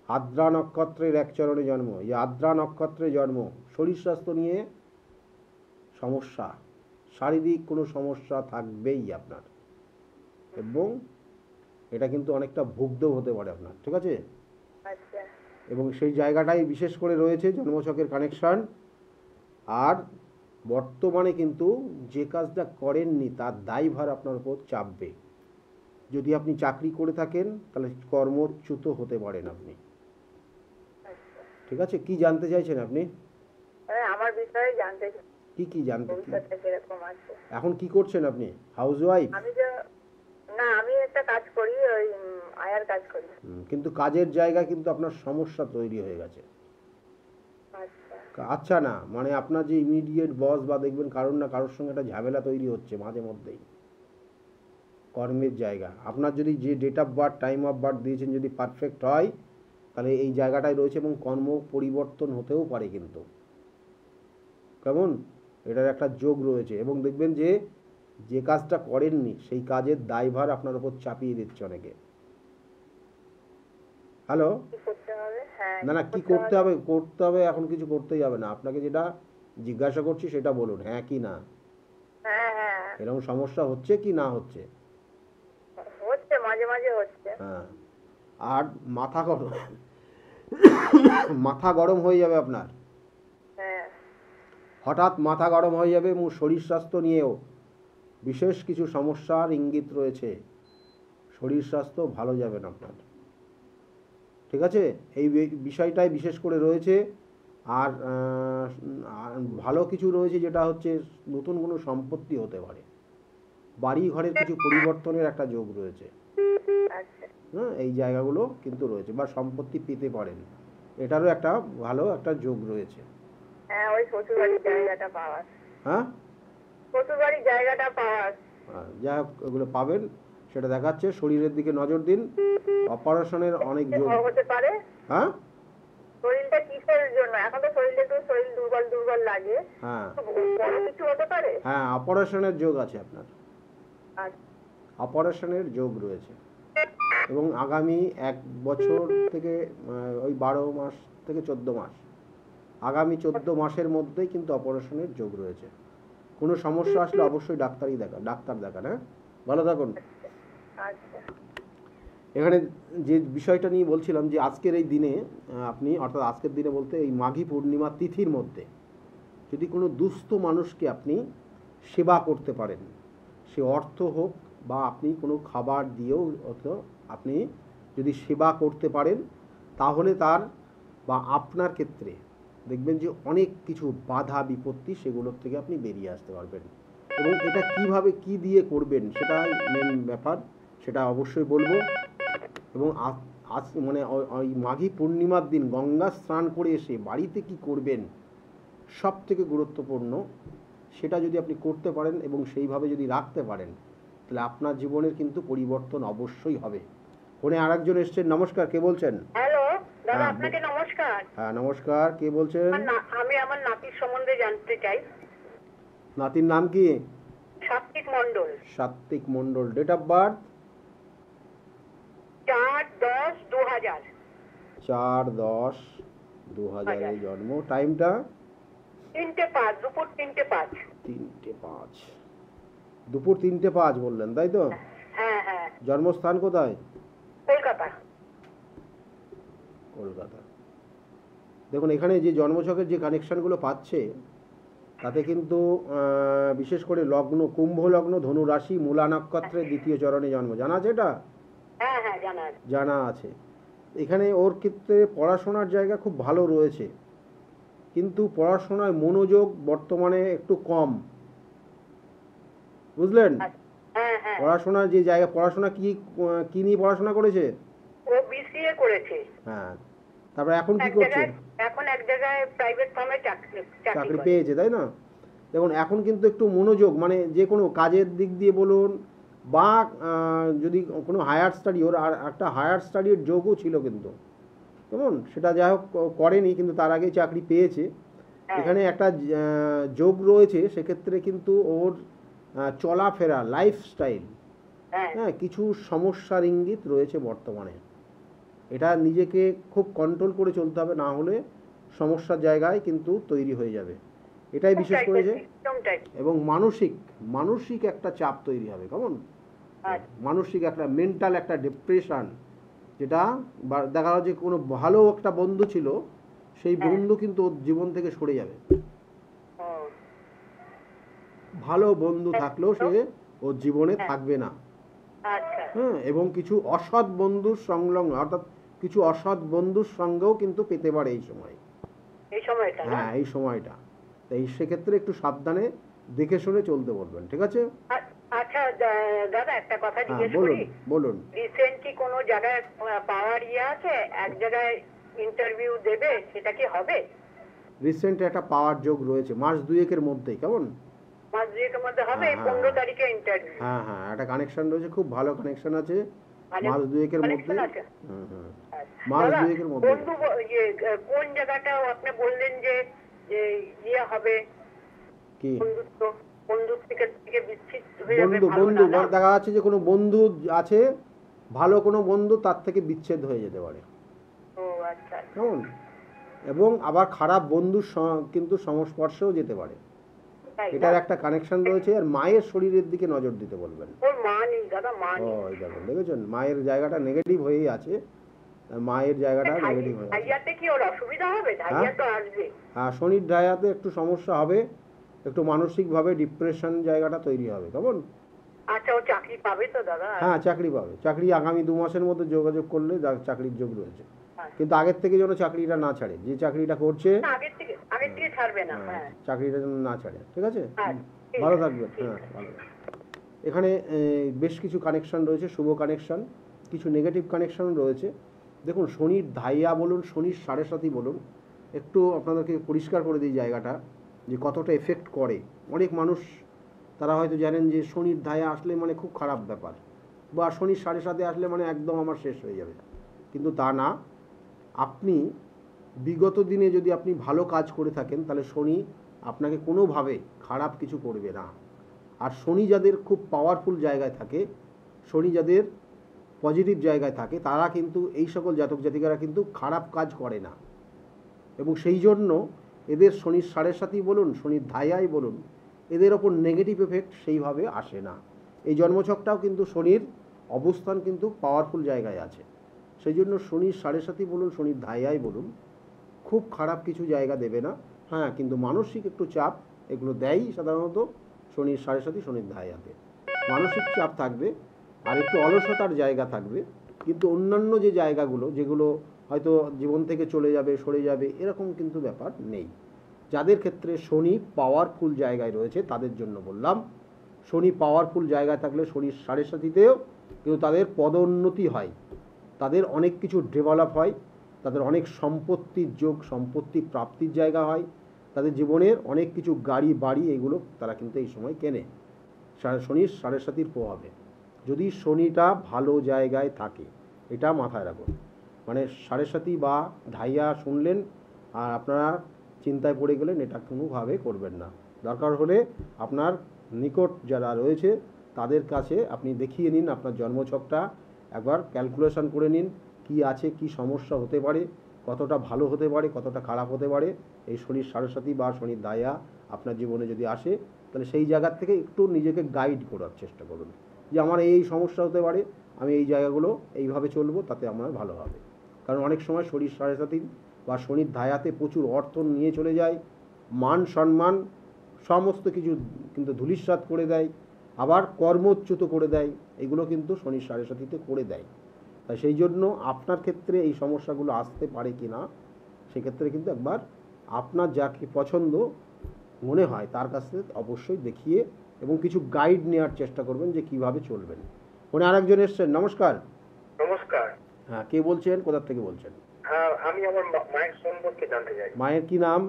আদ্রা নক্ষত্রের এক চরণে জন্ম। এই আদ্রা নক্ষত্রে জন্ম, শরীর স্বাস্থ্য নিয়ে সমস্যা, শারীরিক কোনো সমস্যা থাকবেই আপনার, এবং এটা কিন্তু অনেকটা ভুগতেও হতে পারে আপনার, ঠিক আছে? আচ্ছা। এবং সেই জায়গাটাই বিশেষ করে রয়েছে জন্মছকের কানেকশন। আর বর্তমানে কিন্তু যে কাজটা করেননি তার দায়ভার আপনার উপর চাপবে। যদি আপনি চাকরি করে থাকেন তাহলে কর্মচ্যুত হতে পারেন আপনি, ঠিক আছে? কি জানতে চাইছেন আপনি? আমার বিষয়ে জানতে চাই। কি জানতে? ভবিষ্যতে কিরকম আছে। এখন কি করছেন আপনি? House wife? আমি একটা কাজ করি, ওই আয়ার কাজ করি। কিন্তু কাজের জায়গা কিন্তু আপনার সমস্যা তৈরি হয়ে গেছে। আচ্ছা না, মানে আপনার যে ইমিডিয়েট বস বা দেখবেন কারোর না কারোর সঙ্গে একটা ঝামেলা তৈরি হচ্ছে মাঝে মধ্যেই কর্মের জায়গা। আপনার যদি যে date of birth, time of birth দিয়েছেন যদি পারফেক্ট হয়, তাহলে এই জায়গাটাই রয়েছে, এবং কর্ম পরিবর্তন হতেও পারে কিন্তু। কেমন? এটার একটা যোগ রয়েছে, এবং দেখবেন যে যে কাজটা করেননি সেই কাজের দায়ভার আপনার উপর চাপিয়ে দিচ্ছে অনেকে। হ্যালো? না, কি করতে হবে? করতে হবে এখন কিছু করতেই হবে না। আপনাকে যেটা জিজ্ঞাসা করছি সেটা বলুন, হ্যাঁ কি না। এরকম সমস্যা হচ্ছে কি না হচ্ছে? হচ্ছে, মাঝে মাঝে হচ্ছে। হ্যাঁ। আর মাথা গরম হয়ে যাবে আপনার। হঠাৎ মাথা গরম হয়ে যাবে, এবং শরীর স্বাস্থ্য নিয়েও বিশেষ কিছু সমস্যার ইঙ্গিত রয়েছে। শরীর স্বাস্থ্য ভালো যাবে না আপনার, ঠিক আছে? এই বিষয়টাই বিশেষ করে রয়েছে। আর ভালো কিছু রয়েছে, যেটা হচ্ছে নতুন কোনো সম্পত্তি হতে পারে, বাড়ি ঘরের কিছু পরিবর্তনের একটা যোগ রয়েছে। হ্যাঁ, এই জায়গাগুলো কিন্তু রয়েছে, বা সম্পত্তি পেতে পারেন, এটারও একটা ভালো একটা যোগ রয়েছে। ওই শ্বশুরবাড়ির জায়গাটা পাওয়ার। হ্যাঁ, শ্বশুরবাড়ির জায়গাটা পাওয়ার। যাই হোক, ওগুলো পাবেন, সেটা দেখাচ্ছে। শরীরের দিকে নজর দিন, অপারেশনের অনেক যোগ হতে পারে। হ্যাঁ, শরীরটা কিসের জন্য? এখন তো শরীর দুর্বল দুর্বল লাগে। হ্যাঁ, বড় কিছু হতে পারে। হ্যাঁ, অপারেশনের যোগ আছে আপনার, অপারেশনের যোগ রয়েছে। এবং আগামী 1 বছর থেকে ওই 12 মাস থেকে 14 মাস, আগামী 14 মাসের মধ্যেই কিন্তু অপারেশনের যোগ রয়েছে। কোনো সমস্যা আসলে অবশ্যই ডাক্তার দেখান। হ্যাঁ, ভালো থাকুন। এখানে যে বিষয়টা নিয়ে বলছিলাম, যে আজকের এই দিনে আপনি, অর্থাৎ আজকের দিনে বলতে এই মাঘী পূর্ণিমা তিথির মধ্যে যদি কোনো দুস্থ মানুষকে আপনি সেবা করতে পারেন, সে অর্থ হোক বা আপনি কোনো খাবার দিয়েও আপনি যদি সেবা করতে পারেন, তাহলে তার বা আপনার ক্ষেত্রে দেখবেন যে অনেক কিছু বাধা বিপত্তি সেগুলোর থেকে আপনি বেরিয়ে আসতে পারবেন। এবং এটা কিভাবে কি দিয়ে করবেন সেটাই মেন ব্যাপার, সেটা অবশ্যই বলবো। এবং আজ মানে ওই মাঘী পূর্ণিমার দিন গঙ্গা স্নান করে এসে বাড়িতে কি করবেন সব থেকে গুরুত্বপূর্ণ, সেটা যদি আপনি করতে পারেন এবং সেইভাবে যদি রাখতে পারেন তাহলে আপনার জীবনের কিন্তু পরিবর্তন অবশ্যই হবে। ফোনে আরেকজন এসছেন। নমস্কার, কে বলছেন? হ্যালো দাদা, হ্যাঁ, আপনাকে নমস্কার। হ্যাঁ নমস্কার, কে বলছেন? আমি আমার নাতির সম্বন্ধে জানতে চাই। নাতির নাম কি? Satwik Mondal. Satwik Mondal. Date of birth? 4/10/2000। 4/10/2000 জন্ম। টাইমটা? 3:05, দুপুর 3:05। 3:05, দুপুর 3:05 বললেন, তাই তো? হ্যাঁ হ্যাঁ। জন্মস্থান কোথায়? কলকাতা। কলকাতা। দেখুন এখানে যে জন্মছকের যে কানেকশানগুলো পাচ্ছে তাতে কিন্তু বিশেষ করে লগ্ন কুম্ভ লগ্ন, ধনু রাশি, মূলা নক্ষত্রের দ্বিতীয় চরণে জন্ম। জানা আছে এটা? হ্যাঁ হ্যাঁ জানা আছে। জানা আছে। এখানে ওর ক্ষেত্রে পড়াশোনার জায়গা খুব ভালো রয়েছে, কিন্তু পড়াশোনায় মনোযোগ বর্তমানে একটু কম, বুঝলেন? হ্যাঁ হ্যাঁ। পড়াশোনার যে জায়গা, পড়াশোনা কি নিয়ে পড়াশোনা করেছে? ও বিসিএ করেছে। হ্যাঁ, তারপর এখন কি করছে? এখন এক জায়গায় প্রাইভেট ফার্মে চাকরি পেয়েছে, তাই না? দেখুন এখন কিন্তু একটু মনোযোগ, মানে যে কোনো কাজের দিক দিয়ে বলুন বা যদি কোনো হায়ার স্টাডি, ওর আর একটা হায়ার স্টাডির যোগও ছিল কিন্তু, কেমন সেটা যাই হোক করেনি, কিন্তু তার আগে চাকরি পেয়েছে। এখানে একটা যোগ রয়েছে, সেক্ষেত্রে কিন্তু ওর চলাফেরা লাইফস্টাইল হ্যাঁ কিছু সমস্যার ইঙ্গিত রয়েছে বর্তমানে। এটা নিজেকে খুব কন্ট্রোল করে চলতে হবে, না হলে সমস্যার জায়গায় কিন্তু তৈরি হয়ে যাবে, এটাই বিশেষ করেছে। এবং মানসিক একটা চাপ তৈরি হবে, কেমন মানসিক একটা মেন্টাল একটা ডিপ্রেশন, যেটা দেখা যাচ্ছে যে কোনো ভালো একটা বন্ধু ছিল সেই বন্ধু কিন্তু ওর জীবন থেকে সরে যাবে। ভালো বন্ধু থাকলেও সে ওর জীবনে থাকবে না। হ্যাঁ, এবং কিছু অসৎ বন্ধুর সংলগ্ন, অর্থাৎ কিছু অসৎ বন্ধুর সঙ্গেও কিন্তু পেতে পারে এই সময়, হ্যাঁ এই সময়টা। তাই সেক্ষেত্রে একটু সাবধানে দেখে শুনে চলতে বলবেন, ঠিক আছে? আচ্ছা দাদা, একটা কথা জিজ্ঞেস করি। বলুন। রিসেন্টলি কোনো জায়গায় পাওয়ার আছে, এক জায়গায় ইন্টারভিউ দেবে, সেটা কি হবে? রিসেন্ট একটা পাওয়ার যোগ রয়েছে মাস দুয়েকের মধ্যেই, কেমন মাস দুয়েকের মধ্যে হবে? 15 তারিখে ইন্টারভিউ। হ্যাঁ হ্যাঁ, একটা কানেকশন রয়েছে, খুব ভালো কানেকশন আছে মাস দুয়েকের মধ্যে। মাস দুয়েকের মধ্যে। বন্ধু কোন জায়গাটা আপনি বললেন যে ইয়ে হবে, কি বন্ধুত্ব থেকে বিচ্ছিন্ন হয়ে যাবে? বন্ধু দেখা যাচ্ছে যে কোনো বন্ধু আছে, ভালো কোনো বন্ধু তার থেকে বিচ্ছেদ হয়ে যেতে পারে। ও আচ্ছা। কেমন? এবং আবার খারাপ বন্ধুর কিন্তু সংস্পর্শেও যেতে পারে, এটার একটা কানেকশন রয়েছে। আর মায়ের শরীরের দিকে নজর দিতে বলবেন। ওর মা নেই দাদা, মা নেই। ওই দেখুন, দেখেছেন মায়ের জায়গাটা নেগেটিভ হয়েই আছে, মায়ের জায়গাটা নেগেটিভ হয়ে আছে। ঢাইয়াতে কি ওর অসুবিধা হবে? ঢাইয়া তো আসবে। হ্যাঁ, শনির ঢাইয়াতে একটু সমস্যা হবে, একটু মানসিকভাবে ডিপ্রেশন জায়গাটা তৈরি হবে, কেমন? আচ্ছা, ও চাকরি পাবে তো দাদা? হ্যাঁ চাকরি পাবে, চাকরি আগামী 2 মাসের মধ্যে যোগাযোগ করলে চাকরির যোগ রয়েছে। কিন্তু আগের থেকে যেন চাকরিটা না ছাড়ে, যে চাকরিটা করছে আগের থেকে ছাড়বে না। হ্যাঁ, চাকরিটা যেন না ছাড়ে, ঠিক আছে? ভালো থাকবেন। হ্যাঁ ভালো। এখানে বেশ কিছু কানেকশন রয়েছে, শুভ কানেকশন, কিছু নেগেটিভ কানেকশন রয়েছে। দেখুন শনির ধাইয়া বলুন, শনির 7.5 বলুন, একটু আপনাদেরকে পরিষ্কার করে দিই জায়গাটা যে কতটা এফেক্ট করে। অনেক মানুষ তারা হয়তো জানেন যে শনির ধাইয়া আসলে মানে খুব খারাপ ব্যাপার, বা শনির 7.5 আসলে মানে একদম আমার শেষ হয়ে যাবে, কিন্তু তা না। আপনি বিগত দিনে যদি আপনি ভালো কাজ করে থাকেন তাহলে শনি আপনাকে কোনোভাবে খারাপ কিছু করবে না। আর শনি যাদের খুব পাওয়ারফুল জায়গায় থাকে, শনি যাদের পজিটিভ জায়গায় থাকে, তারা কিন্তু এই সকল জাতক জাতিকারা কিন্তু খারাপ কাজ করে না। এবং সেই জন্য এদের শনির 7.5 বলুন, শনির ধাইয়াই বলুন, এদের ওপর নেগেটিভ এফেক্ট সেইভাবে আসে না। এই জন্মছকটাও কিন্তু শনির অবস্থান কিন্তু পাওয়ারফুল জায়গায় আছে, সেই জন্য শনির 7.5 বলুন, শনির ধাইয়াই বলুন, খুব খারাপ কিছু জায়গা দেবে না। হ্যাঁ, কিন্তু মানসিক একটু চাপ এগুলো দেয়ই সাধারণত শনির 7.5 শনির ধাইয়াতে, মানসিক চাপ থাকবে আর একটু অলসতার জায়গা থাকবে। কিন্তু অন্যান্য যে জায়গাগুলো যেগুলো হয়তো জীবন থেকে চলে যাবে, সরে যাবে, এরকম কিন্তু ব্যাপার নেই। যাদের ক্ষেত্রে শনি পাওয়ারফুল জায়গায় রয়েছে তাদের জন্য বললাম, শনি পাওয়ারফুল জায়গায় থাকলে শনির সাড়ে সাথীতেও কিন্তু তাদের পদোন্নতি হয়, তাদের অনেক কিছু ডেভেলপ হয়, তাদের অনেক সম্পত্তির যোগ, সম্পত্তি প্রাপ্তির জায়গা হয়, তাদের জীবনের অনেক কিছু গাড়ি বাড়ি এগুলো তারা কিন্তু এই সময় কেনে শনির সাড়ে সাথীর প্রভাবে। যদি শনিটা ভালো জায়গায় থাকে, এটা মাথায় রাখুন। মানে সাড়ে সাথী বা ধাইয়া শুনলেন আর আপনারা চিন্তায় পড়ে গেলেন, এটা কোনোভাবে করবেন না। দরকার হলে আপনার নিকট যারা রয়েছে তাদের কাছে আপনি দেখিয়ে নিন, আপনার জন্মছকটা একবার ক্যালকুলেশন করে নিন, কি আছে, কি সমস্যা হতে পারে, কতটা ভালো হতে পারে, কতটা খারাপ হতে পারে। এই শনির সাড়ে সাথী বা শনির দায়া আপনার জীবনে যদি আসে, তাহলে সেই জায়গার থেকে একটু নিজেকে গাইড করার চেষ্টা করুন যে আমার এই সমস্যা হতে পারে, আমি এই জায়গাগুলো এইভাবে চলবো, তাতে আমার ভালো হবে। কারণ অনেক সময় শনির সাড়ে সাথী বা শনির ধায়াতে প্রচুর অর্থ নিয়ে চলে যায়, মান সম্মান সমস্ত কিছু কিন্তু ধূলিসাৎ করে দেয়, আবার কর্মচ্যুত করে দেয়, এগুলো কিন্তু শনির সাড়ে সাথীতে করে দেয়। তাই সেই জন্য আপনার ক্ষেত্রে এই সমস্যাগুলো আসতে পারে কি না, সেক্ষেত্রে কিন্তু একবার আপনার যাকে পছন্দ মনে হয় তার কাছে অবশ্যই দেখিয়ে এবং কিছু গাইড নেওয়ার চেষ্টা করবেন যে কিভাবে চলবেন। উনি আরেকজন এসছেন। নমস্কার। নমস্কার। হ্যাঁ, কে বলছেন, কোথা থেকে বলছেন? হ্যাঁ, আমি আমার মায়ের সম্পর্কে জানতে চাই। মায়ের কি নাম?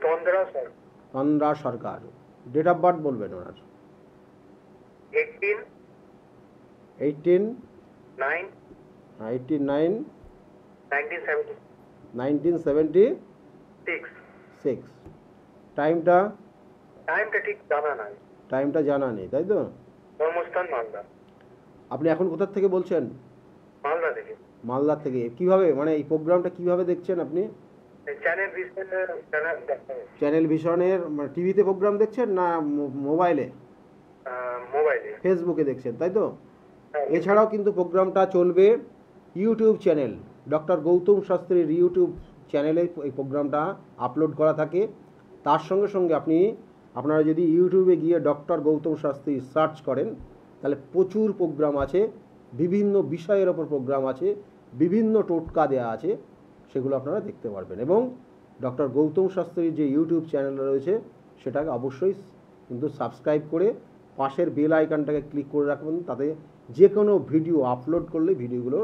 Tandra sir. Tandra Sarkar. Date of birth বলবেন ওনার? 18 9 1976। টাইমটা ঠিক জানা নাই। টাইমটা জানা নেই, তাই তো? জন্মস্থান মালদা। আপনি এখন কোথা থেকে বলছেন? মালদা থেকে। মালদা থেকে। কিভাবে, মানে এই প্রোগ্রামটা কিভাবে দেখছেন আপনি? চ্যানেল ভিশনের টিভিতে প্রোগ্রাম দেখছেন না মোবাইলে? মোবাইলে, ফেসবুকে দেখছেন, তাই তো? এছাড়াও কিন্তু প্রোগ্রামটা চলবে ইউটিউব চ্যানেল, ডক্টর গৌতম শাস্ত্রীর ইউটিউব চ্যানেলে এই প্রোগ্রামটা আপলোড করা থাকে। তার সঙ্গে সঙ্গে আপনারা যদি ইউটিউবে গিয়ে ডক্টর গৌতম শাস্ত্রী সার্চ করেন, তাহলে প্রচুর প্রোগ্রাম আছে, বিভিন্ন বিষয়ের ওপর প্রোগ্রাম আছে, বিভিন্ন টোটকা দেওয়া আছে, সেগুলো আপনারা দেখতে পারবেন। এবং ডক্টর গৌতম শাস্ত্রীর যে ইউটিউব চ্যানেল রয়েছে সেটাকে অবশ্যই কিন্তু সাবস্ক্রাইব করে পাশের বেল আইকনটাকে ক্লিক করে রাখবেন, তাতে যে কোনো ভিডিও আপলোড করলে ভিডিওগুলো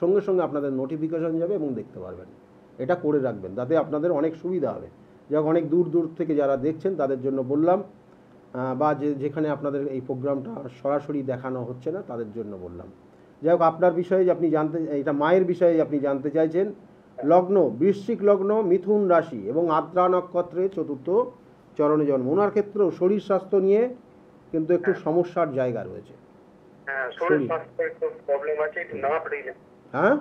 সঙ্গে সঙ্গে আপনাদের নোটিফিকেশন যাবে এবং দেখতে পারবেন। এটা করে রাখবেন, তাতে আপনাদের অনেক সুবিধা হবে। যখন অনেক দূর দূর থেকে যারা দেখছেন তাদের জন্য বললাম, বা যেখানে আপনাদের এই প্রোগ্রামটা সরাসরি দেখানো হচ্ছে না তাদের জন্য বললাম। যাই হোক, আপনার বিষয়ে যে আপনি এটা মায়ের বিষয়ে আপনি জানতে চাইছেন। লগ্ন বৃশ্চিক লগ্ন, মিথুন রাশি এবং আদ্রা নক্ষত্রে চতুর্থ চরণে জন্ম। ওনার ক্ষেত্রেও শরীর স্বাস্থ্য নিয়ে কিন্তু একটু সমস্যার জায়গা রয়েছে। হ্যাঁ, শরীর স্বাস্থ্যে একটু প্রবলেম আছে, একটু নার্ভ রিলেটেড। হ্যাঁ,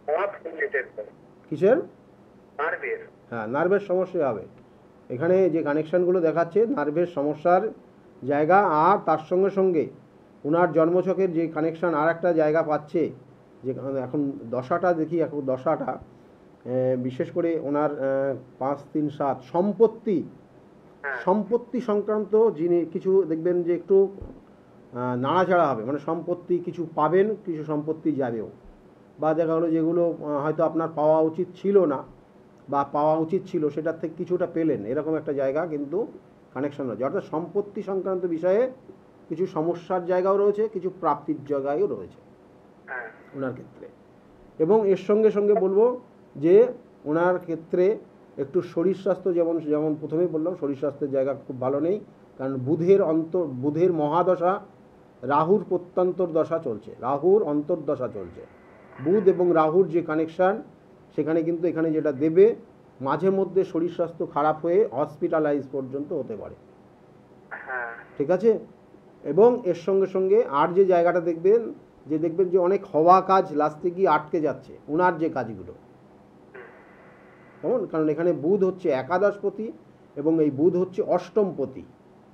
নার্ভ রিলেটেড। কিসের? নার্ভের। হ্যাঁ, নার্ভের সমস্যা হবে। এখানে যে কানেকশানগুলো দেখাচ্ছে নার্ভের সমস্যার জায়গা, আর তার সঙ্গে সঙ্গে ওনার জন্মছকের যে কানেকশান আর একটা জায়গা পাচ্ছে, যে এখন দশাটা দেখি, এখন দশাটা বিশেষ করে ওনার 5 3 7 সম্পত্তি সংক্রান্ত যিনি কিছু দেখবেন যে একটু নাড়াচাড়া হবে, মানে সম্পত্তি কিছু পাবেন, কিছু সম্পত্তি যাবেও, বা দেখা গেলো যেগুলো হয়তো আপনার পাওয়া উচিত ছিল না বা পাওয়া উচিত ছিল সেটার থেকে কিছুটা পেলেন, এরকম একটা জায়গা কিন্তু কানেকশন রয়েছে। অর্থাৎ সম্পত্তি সংক্রান্ত বিষয়ে কিছু সমস্যার জায়গাও রয়েছে, কিছু প্রাপ্তির জায়গাও রয়েছে ওনার ক্ষেত্রে। এবং এর সঙ্গে সঙ্গে বলবো যে ওনার ক্ষেত্রে একটু শরীর স্বাস্থ্য, যেমন প্রথমেই বললাম শরীর স্বাস্থ্যের জায়গা খুব ভালো নেই, কারণ বুধের মহাদশা, রাহুর প্রত্যন্তর দশা চলছে, রাহুর অন্তর্দশা চলছে। বুধ এবং রাহুর যে কানেকশান, সেখানে কিন্তু এখানে যেটা দেবে, মাঝে মধ্যে শরীর স্বাস্থ্য খারাপ হয়ে হসপিটালাইজ পর্যন্ত হতে পারে। ঠিক আছে? এবং এর সঙ্গে সঙ্গে আর যে জায়গাটা দেখবেন যে অনেক হওয়া কাজ লাস্টে গিয়ে আটকে যাচ্ছে ওনার যে কাজগুলো, কেমন? কারণ এখানে বুধ হচ্ছে একাদশপতি এবং এই বুধ হচ্ছে অষ্টমপতি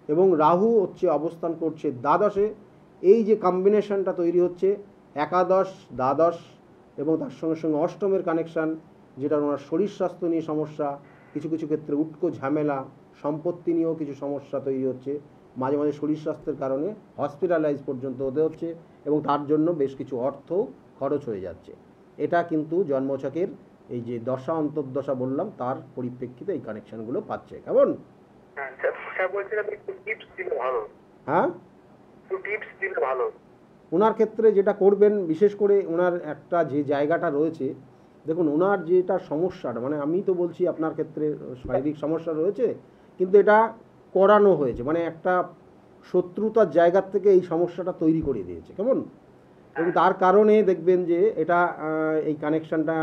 এবং রাহু হচ্ছে অবস্থান করছে দ্বাদশে। এই যে কম্বিনেশনটা তৈরি হচ্ছে একাদশ, দ্বাদশ এবং তার সঙ্গে সঙ্গে অষ্টমের কানেকশান, যেটা ওনার শরীর স্বাস্থ্য নিয়ে সমস্যা, কিছু কিছু ক্ষেত্রে উটকো ঝামেলা, সম্পত্তি নিয়েও কিছু সমস্যা তৈরি হচ্ছে, মাঝে মাঝে শরীর স্বাস্থ্যের কারণে হসপিটালাইজ পর্যন্ত হতে হচ্ছে এবং তার জন্য বেশ কিছু অর্থ খরচ হয়ে যাচ্ছে। এটা কিন্তু জন্মছকের এই যে দশা অন্তর্দশা বললাম তার পরিপ্রেক্ষিতে এই কানেকশনগুলো পাচ্ছে। কেমন? হ্যাঁ, ওনার ক্ষেত্রে যেটা করবেন, বিশেষ করে ওনার একটা যে জায়গাটা রয়েছে, দেখুন ওনার যেটা সমস্যাটা, মানে আমি তো বলছি আপনার ক্ষেত্রে শারীরিক সমস্যা রয়েছে, কিন্তু এটা করানো হয়েছে, মানে একটা শত্রুতার জায়গার থেকে এই সমস্যাটা তৈরি করে দিয়েছে। কেমন? এবং তার কারণে দেখবেন যে এটা এই কানেকশানটা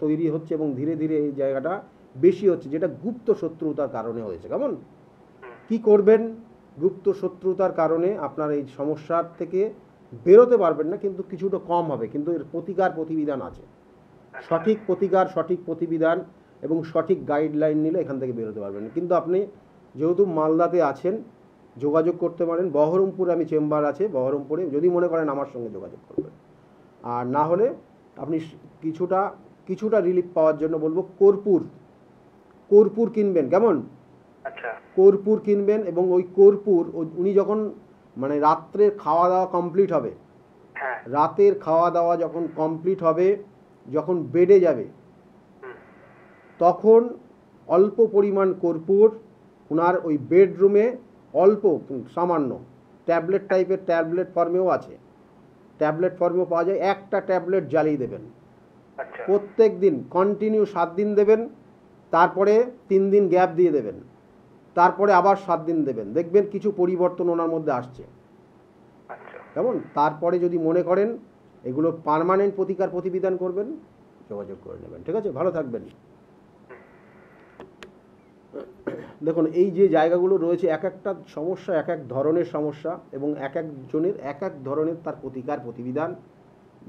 তৈরি হচ্ছে এবং ধীরে ধীরে এই জায়গাটা বেশি হচ্ছে, যেটা গুপ্ত শত্রুতার কারণে হয়েছে। কেমন? কি করবেন? গুপ্ত শত্রুতার কারণে আপনার এই সমস্যার থেকে বেরোতে পারবেন না, কিন্তু কিছুটা কম হবে, কিন্তু এর প্রতিকার প্রতিবিধান আছে। সঠিক প্রতিকার, সঠিক প্রতিবিধান এবং সঠিক গাইডলাইন নিলে এখান থেকে বেরোতে পারবেন। কিন্তু আপনি যেহেতু মালদাতে আছেন, যোগাযোগ করতে পারেন। বহরমপুরে আমি চেম্বার আছে, বহরমপুরে যদি মনে করেন আমার সঙ্গে যোগাযোগ করবেন। আর না হলে আপনি কিছুটা রিলিফ পাওয়ার জন্য বলবো কর্পূর কিনবেন। কেমন? আচ্ছা, কর্পূর কিনবেন, এবং ওই কর্পূর উনি যখন মানে রাত্রের খাওয়া দাওয়া কমপ্লিট হবে, রাতের খাওয়া দাওয়া যখন কমপ্লিট হবে, যখন বেডে যাবে, তখন অল্প পরিমাণ কর্পূর ওনার ওই বেডরুমে অল্প সামান্য ট্যাবলেট টাইপের, ট্যাবলেট ফর্মেও আছে, ট্যাবলেট ফর্মেও পাওয়া যায়, একটা ট্যাবলেট জ্বালিয়ে দেবেন প্রত্যেক দিন, কন্টিনিউ 7 দিন দেবেন, তারপরে 3 দিন গ্যাপ দিয়ে দেবেন, তারপরে আবার 7 দিন দেবেন। দেখবেন কিছু পরিবর্তন ওনার মধ্যে আসছে। কেমন? তারপরে যদি মনে করেন এগুলো পার্মানেন্ট প্রতিকার প্রতিবিধান করবেন, যোগাযোগ করে নেবেন। ঠিক আছে? ভালো থাকবেন। দেখুন এই যে জায়গাগুলো রয়েছে, এক একটা সমস্যা এক এক ধরনের সমস্যা, এবং এক একজনের এক এক ধরনের তার প্রতিকার প্রতিবিধান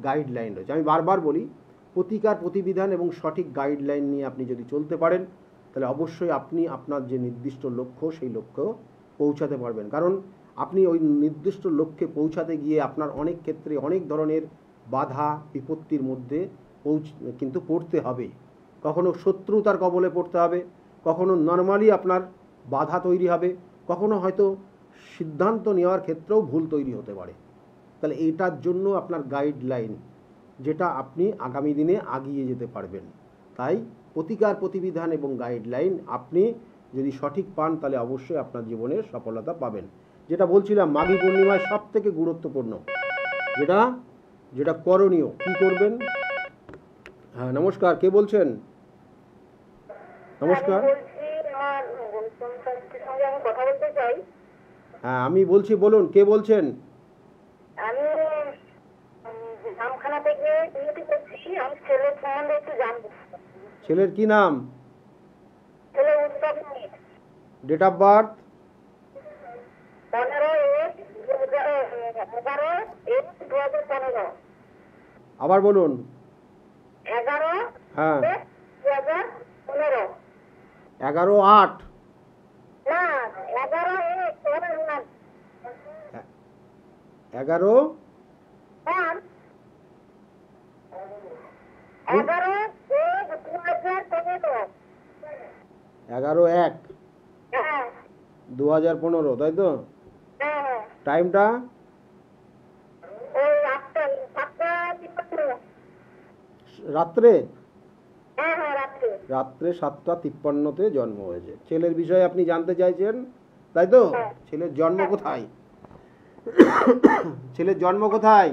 গাইডলাইন রয়েছে। আমি বারবার বলি, প্রতিকার প্রতিবিধান এবং সঠিক গাইডলাইন নিয়ে আপনি যদি চলতে পারেন, তাহলে অবশ্যই আপনি আপনার যে নির্দিষ্ট লক্ষ্য, সেই লক্ষ্য পৌঁছাতে পারবেন। কারণ আপনি ওই নির্দিষ্ট লক্ষ্যে পৌঁছাতে গিয়ে আপনার অনেক ক্ষেত্রে অনেক ধরনের বাধা বিপত্তির মধ্যে কিন্তু পড়তে হবে। কখনো শত্রুতার কবলে পড়তে হবে, কখনো নর্মালি আপনার বাধা তৈরি হবে, কখনো হয়তো সিদ্ধান্ত নেওয়ার ক্ষেত্রেও ভুল তৈরি হতে পারে। তাহলে এটার জন্য আপনার গাইডলাইন, যেটা আপনি আগামী দিনে আগিয়ে যেতে পারবেন। তাই প্রতিকার প্রতিবিধান এবং গাইডলাইন আপনি যদি সঠিক পান, তাহলে অবশ্যই আপনার জীবনে সফলতা পাবেন। যেটা বলছিলাম, মাঘী পূর্ণিমায় সব থেকে গুরুত্বপূর্ণ যেটা করণীয়, কি করবেন? হ্যাঁ, নমস্কার, কে বলছেন? নমস্কার। হ্যাঁ, আমি বলছি, বলুন, কে বলছেন? আমি জামখানা থেকে উন্নতি করছি। আমি ছেলের সম্বন্ধে একটু জানবো। ছেলের কি নাম? ছেলে উৎসব। Date of birth? 15/11/2015। আবার বলুন। 11। হ্যাঁ, 2015। 11/8? না, 11/11। 11? 11/1/2015, তাই তো? টাইমটা? রাত্রে? রাত্রে 7:53-তে জন্ম হয়েছে। ছেলের বিষয়ে আপনি জানতে চাইছেন, তাই তো? ছেলের জন্ম কোথায়? ছেলের জন্ম কোথায়?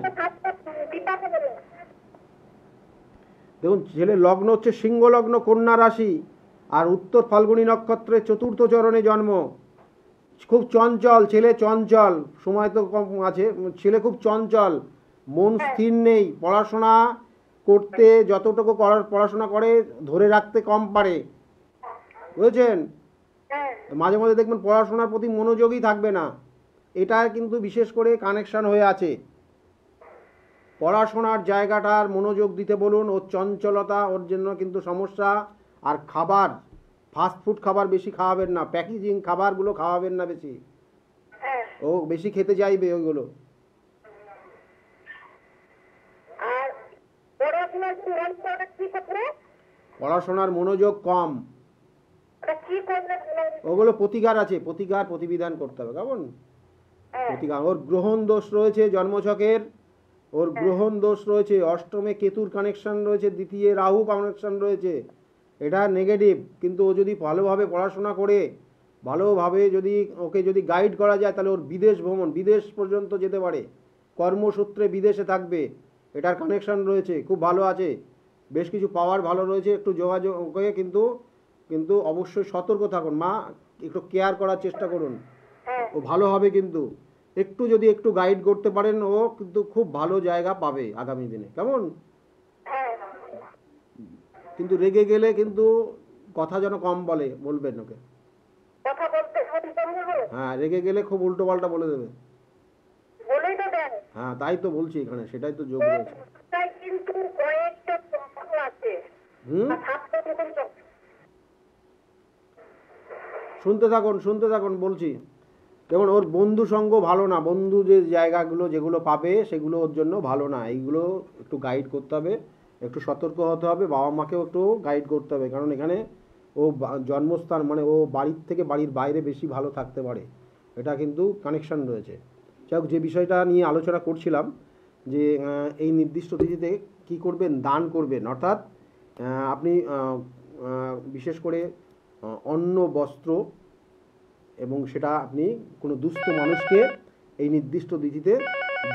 দেখুন, ছেলের লগ্ন হচ্ছে সিংহ লগ্ন, কন্যা রাশি, আর উত্তর ফাল্গুনী নক্ষত্রের 4র্থ চরণে জন্ম। খুব চঞ্চল ছেলে, চঞ্চল, সময় তো কম আছে, ছেলে খুব চঞ্চল, মন স্থির নেই, পড়াশোনা করতে যতটুকু পড়াশোনা করে ধরে রাখতে কম পারে, বুঝেছেন? মাঝে মাঝে দেখবেন পড়াশোনার প্রতি মনোযোগই থাকবে না। এটা কিন্তু বিশেষ করে কানেকশন হয়ে আছে। পড়াশোনার জায়গাটার মনোযোগ দিতে বলুন। ওর চঞ্চলতা, ওর জন্য কিন্তু সমস্যা। আর খাবার, ফাস্টফুড খাবার বেশি খাওয়াবেন না, প্যাকেজিং খাবারগুলো খাওয়াবেন না বেশি, ও বেশি খেতে চাইবে ওইগুলো। পড়াশোনার মনোযোগ কম, ওগুলো প্রতিকার আছে, প্রতিকার প্রতিবিধান করতে হবে। কেমন? প্রতিকার, ওর গ্রহণ দোষ রয়েছে জন্মছকের, ওর গ্রহণ দোষ রয়েছে, অষ্টমে কেতুর কানেকশন রয়েছে, দ্বিতীয় রাহু কানেকশন রয়েছে, এটা নেগেটিভ। কিন্তু ও যদি ভালোভাবে পড়াশোনা করে, ভালোভাবে যদি ওকে যদি গাইড করা যায়, তাহলে ওর বিদেশ ভ্রমণ, বিদেশ পর্যন্ত যেতে পারে, কর্মসূত্রে বিদেশে থাকবে, এটার কানেকশন রয়েছে, খুব ভালো আছে, বেশ কিছু পাওয়ার ভালো রয়েছে। একটু যোগাযোগ করে কিন্তু কিন্তু অবশ্যই সতর্ক থাকুন মা, একটু কেয়ার করার চেষ্টা করুন, ও ভালো হবে। কিন্তু একটু যদি একটু গাইড করতে পারেন, ও কিন্তু খুব ভালো জায়গা পাবে আগামী দিনে, কেমন? কিন্তু রেগে গেলে কিন্তু কথা যেন কম বলবেন ওকে। কথা বলতে হ্যাঁ, রেগে গেলে খুব উল্টো পাল্টা বলে দেবে। বলেই তো দেন। হ্যাঁ, তাই তো বলছি, এখানে সেটাই তো যোগ রয়েছে। তাই কিন্তু কয়েকটা চক্র আছে। শুনতে থাকুন বলছি। যেমন ওর বন্ধু সঙ্গ ভালো না, বন্ধু যে জায়গাগুলো যেগুলো পাবে সেগুলো ওর জন্য ভালো না, এইগুলো একটু গাইড করতে হবে, একটু সতর্ক হতে হবে, বাবা মাকেও একটু গাইড করতে হবে। কারণ এখানে ও জন্মস্থান মানে ও বাড়ির থেকে বাড়ির বাইরে বেশি ভালো থাকতে পারে, এটা কিন্তু কানেকশন রয়েছে। যাই হোক, যে বিষয়টা নিয়ে আলোচনা করছিলাম, যে এই নির্দিষ্ট তিথিতে কী করবেন, দান করবেন, অর্থাৎ আপনি বিশেষ করে অন্ন, বস্ত্র, এবং সেটা আপনি কোনো দুস্থ মানুষকে এই নির্দিষ্ট তিথিতে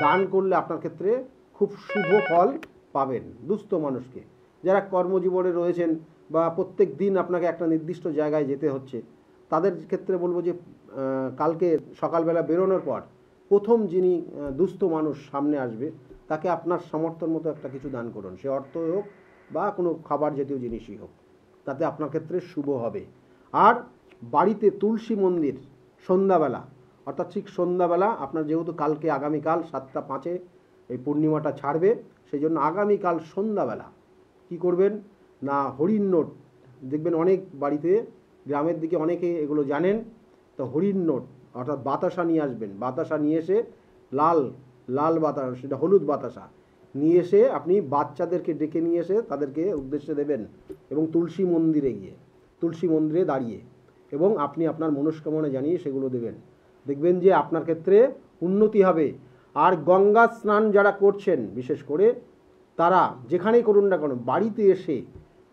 দান করলে আপনার ক্ষেত্রে খুব শুভ ফল পাবেন। দুস্থ মানুষকে, যারা কর্মজীবনে রয়েছেন বা প্রত্যেক দিন আপনাকে একটা নির্দিষ্ট জায়গায় যেতে হচ্ছে, তাদের ক্ষেত্রে বলবো যে কালকে সকালবেলা বেরোনোর পর প্রথম যিনি দুস্থ মানুষ সামনে আসবে, তাকে আপনার সামর্থ্যের মতো একটা কিছু দান করুন, সে অর্থ হোক বা কোনো খাবার জাতীয় জিনিসই হোক, তাতে আপনার ক্ষেত্রে শুভ হবে। আর বাড়িতে তুলসী মন্দির সন্ধ্যাবেলা, অর্থাৎ ঠিক সন্ধ্যাবেলা, আপনার যেহেতু কালকে আগামীকাল 7:05 এই পূর্ণিমাটা ছাড়বে, সেই জন্য আগামীকাল সন্ধ্যাবেলা কি করবেন না, হরিণ নোট, দেখবেন অনেক বাড়িতে, গ্রামের দিকে অনেকে এগুলো জানেন, তো হরিণ নোট অর্থাৎ বাতাসা নিয়ে আসবেন, বাতাসা নিয়ে এসে লাল লাল বাতাসা, সেটা হলুদ বাতাসা নিয়ে এসে আপনি বাচ্চাদেরকে ডেকে নিয়ে এসে তাদেরকে উদ্দেশ্যে দেবেন, এবং তুলসী মন্দিরে গিয়ে, তুলসী মন্দিরে দাঁড়িয়ে, এবং আপনি আপনার মনস্কামনা জানিয়ে সেগুলো দেবেন। দেখবেন যে আপনার ক্ষেত্রে উন্নতি হবে। আর গঙ্গা স্নান যারা করছেন, বিশেষ করে তারা যেখানেই করুন না কেন, বাড়িতে এসে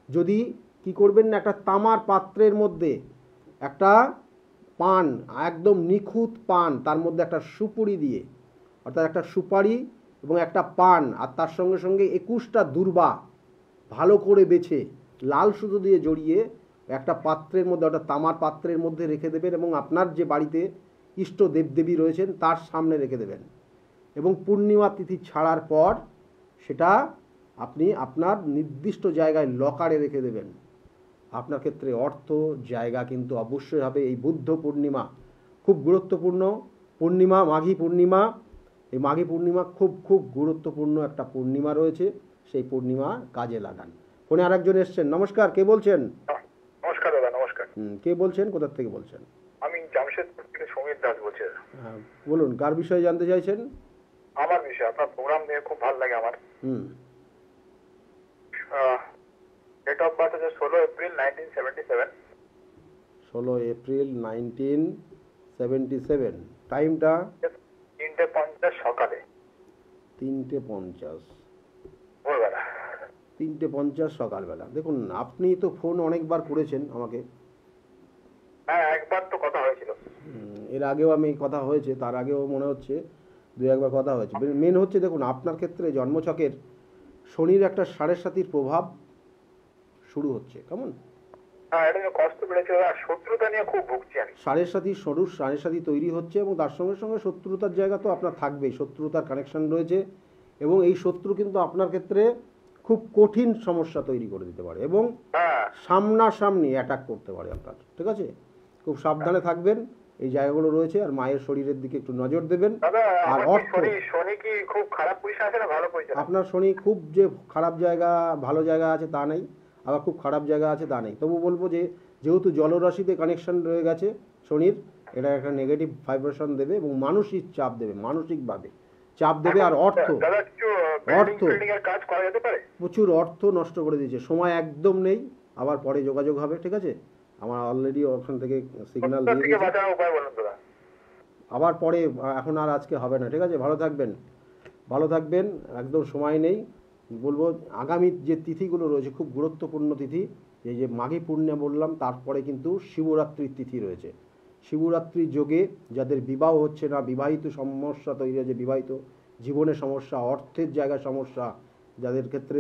যদি কি করবেন না, একটা তামার পাত্রের মধ্যে একটা পান, একদম নিখুঁত পান, তার মধ্যে একটা সুপুরি দিয়ে, অর্থাৎ একটা সুপারি এবং একটা পান, আর তার সঙ্গে সঙ্গে 21টা দূর্বা ভালো করে বেছে লাল সুতো দিয়ে জড়িয়ে একটা পাত্রের মধ্যে, ওটা তামার পাত্রের মধ্যে রেখে দেবেন, এবং আপনার যে বাড়িতে ইষ্ট দেবদেবী রয়েছেন তার সামনে রেখে দেবেন, এবং পূর্ণিমা তিথি ছাড়ার পর সেটা আপনি আপনার নির্দিষ্ট জায়গায় লকারে রেখে দেবেন। আপনার ক্ষেত্রে অর্থ জায়গা কিন্তু অবশ্যই হবে। এই বুদ্ধ পূর্ণিমা খুব গুরুত্বপূর্ণ পূর্ণিমা, মাঘী পূর্ণিমা, এই মাঘী পূর্ণিমা খুব খুব গুরুত্বপূর্ণ একটা পূর্ণিমা রয়েছে, সেই পূর্ণিমা কাজে লাগান। ফোনে আরেকজন এসছেন, নমস্কার, কে বলছেন? নমস্কার দাদা। নমস্কার। কে বলছেন, কোথা থেকে বলছেন? আমি জামশেদপুর থেকে সমীর দাস বলছি। হ্যাঁ বলুন, কার বিষয়ে জানতে চাইছেন? আমার বিষয়, আপনার প্রোগ্রাম নিয়ে খুব ভালো লাগে আমার। ডেট অফ বার্থ হচ্ছে 16 এপ্রিল 1977। 16 এপ্রিল 1977। টাইমটা 3:50 সকালে। 3:50 ভোরবেলা। 3:50 সকালবেলা। দেখুন, আপনি তো ফোন অনেকবার করেছেন আমাকে। হ্যাঁ, একবার তো কথা হয়েছিল। এর আগেও আমি কথা হয়েছে, তার আগেও মনে হচ্ছে 2-1বার কথা হয়েছে। মেন হচ্ছে দেখুন, আপনার ক্ষেত্রে জন্মছকের শনির একটা 7.5 প্রভাব শুরু হচ্ছে, কেমন? হ্যাঁ, এটা কষ্ট পেয়েছে, আর শত্রুতা নিয়ে খুব ভুগছি আমি। 7.5 তৈরি হচ্ছে, এবং তার সঙ্গে সঙ্গে শত্রুতার জায়গা তো আপনার থাকবেই, শত্রুতার কানেকশন রয়েছে, এবং এই শত্রু কিন্তু আপনার ক্ষেত্রে খুব কঠিন সমস্যা তৈরি করে দিতে পারে, এবং সামনাসামনি অ্যাটাক করতে পারে আপনার। ঠিক আছে, খুব সাবধানে থাকবেন, এই জায়গাগুলো রয়েছে। আর মায়ের শরীরের দিকে একটু নজর দেবেন। আর অর্থ, শনি কি খুব খারাপ পজিশন আছে না ভালো পজিশন? আপনার শনি খুব যে খারাপ জায়গা ভালো জায়গা আছে তা নেই, আবার খুব খারাপ জায়গা আছে তা নেই। তবু বলবো যে যেহেতু জলরাশিতে কানেকশন রয়ে গেছে শনির, এটা একটা নেগেটিভ ভাইব্রেশন দেবে, এবং মানসিক চাপ দেবে, মানসিকভাবে চাপ দেবে। আর অর্থ, প্রচুর অর্থ নষ্ট করে দিয়েছে, সময় একদম নেই, আবার পরে যোগাযোগ হবে। ঠিক আছে, আমার অলরেডি ওখান থেকে সিগন্যাল দিয়ে দিয়েছে, আবার পরে, এখন আর আজকে হবে না। ঠিক আছে, ভালো থাকবেন। ভালো থাকবেন, একদম সময় নেই। বলবো আগামী যে তিথিগুলো রয়েছে খুব গুরুত্বপূর্ণ তিথি, এই যে মাঘী পূর্ণিমা বললাম, তারপরে কিন্তু শিবরাত্রির তিথি রয়েছে। শিবরাত্রির যোগে যাদের বিবাহ হচ্ছে না, বিবাহিত সমস্যা তৈরি হয়েছে, বিবাহিত জীবনে সমস্যা, অর্থের জায়গায় সমস্যা, যাদের ক্ষেত্রে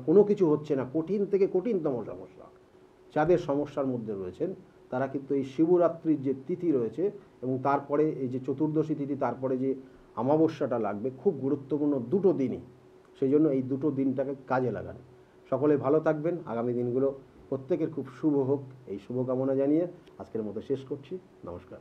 কোনো কিছু হচ্ছে না, কঠিন থেকে কঠিনতম সমস্যা, যাদের সমস্যার মধ্যে রয়েছেন তারা কিন্তু এই শিবরাত্রির যে তিথি রয়েছে এবং তারপরে এই যে চতুর্দশী তিথি, তারপরে যে অমাবস্যাটা লাগবে, খুব গুরুত্বপূর্ণ দুটো দিনই। সেই জন্য এই দুটো দিনটাকে কাজে লাগান। সকলে ভালো থাকবেন, আগামী দিনগুলো প্রত্যেকের খুব শুভ হোক, এই শুভকামনা জানিয়ে আজকের মতো শেষ করছি। নমস্কার।